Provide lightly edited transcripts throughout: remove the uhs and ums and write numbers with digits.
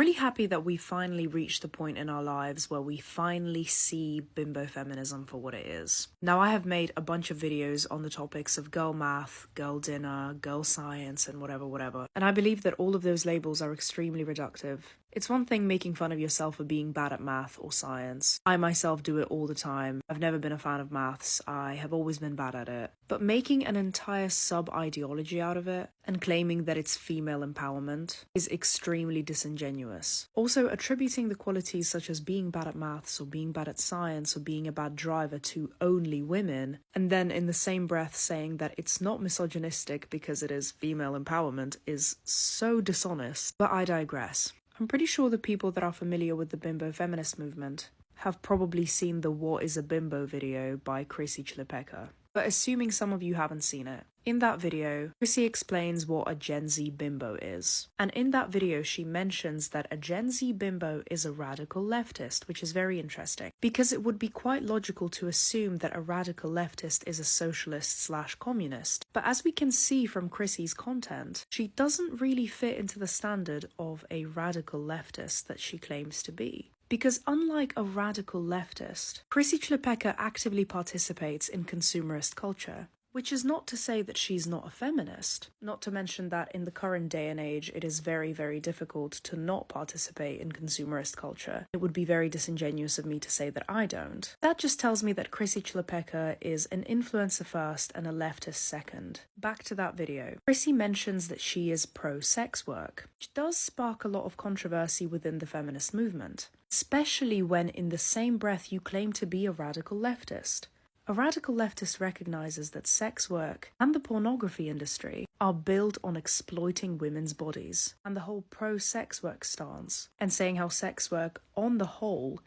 really happy that we finally reached the point in our lives where we finally see bimbo feminism for what it is. Now, I have made a bunch of videos on the topics of girl math, girl dinner, girl science, and whatever, and I believe that all of those labels are extremely reductive. It's one thing making fun of yourself for being bad at math or science. I myself do it all the time. I've never been a fan of maths. I have always been bad at it. But making an entire sub-ideology out of it and claiming that it's female empowerment is extremely disingenuous. Also, attributing the qualities such as being bad at maths or being bad at science or being a bad driver to only women, and then in the same breath saying that it's not misogynistic because it is female empowerment is so dishonest. But I digress. I'm pretty sure the people that are familiar with the bimbo feminist movement have probably seen the What is a Bimbo video by Chrissy Chilipeka. But assuming some of you haven't seen it, in that video, Chrissy explains what a Gen Z bimbo is. And in that video, she mentions that a Gen Z bimbo is a radical leftist, which is very interesting, because it would be quite logical to assume that a radical leftist is a socialist/communist. But as we can see from Chrissy's content, she doesn't really fit into the standard of a radical leftist that she claims to be. Because unlike a radical leftist, Chrissy Chilipeka actively participates in consumerist culture. Which is not to say that she's not a feminist, not to mention that in the current day and age it is very, very difficult to not participate in consumerist culture. It would be very disingenuous of me to say that I don't. That just tells me that Chrissy Chilipeka is an influencer first and a leftist second. Back to that video. Chrissy mentions that she is pro-sex work, which does spark a lot of controversy within the feminist movement, especially when in the same breath you claim to be a radical leftist. A radical leftist recognizes that sex work and the pornography industry are built on exploiting women's bodies, and the whole pro-sex work stance, and saying how sex work on the whole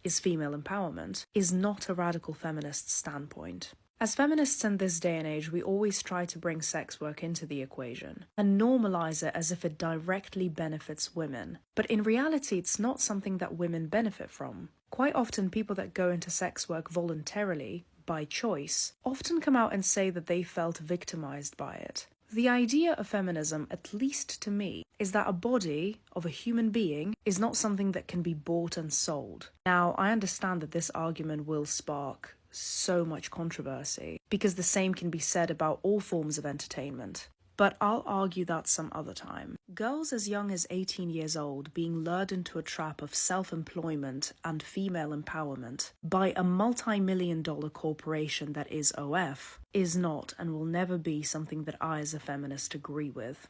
is female empowerment, is not a radical feminist standpoint. As feminists in this day and age, we always try to bring sex work into the equation and normalize it as if it directly benefits women. But in reality, it's not something that women benefit from. Quite often, people that go into sex work voluntarily, by choice, often come out and say that they felt victimized by it. The idea of feminism, at least to me, is that a body of a human being is not something that can be bought and sold. Now, I understand that this argument will spark so much controversy, because the same can be said about all forms of entertainment. But I'll argue that some other time. Girls as young as 18 years old being lured into a trap of self-employment and female empowerment by a multi-million-dollar corporation that is OF is not and will never be something that I as a feminist agree with.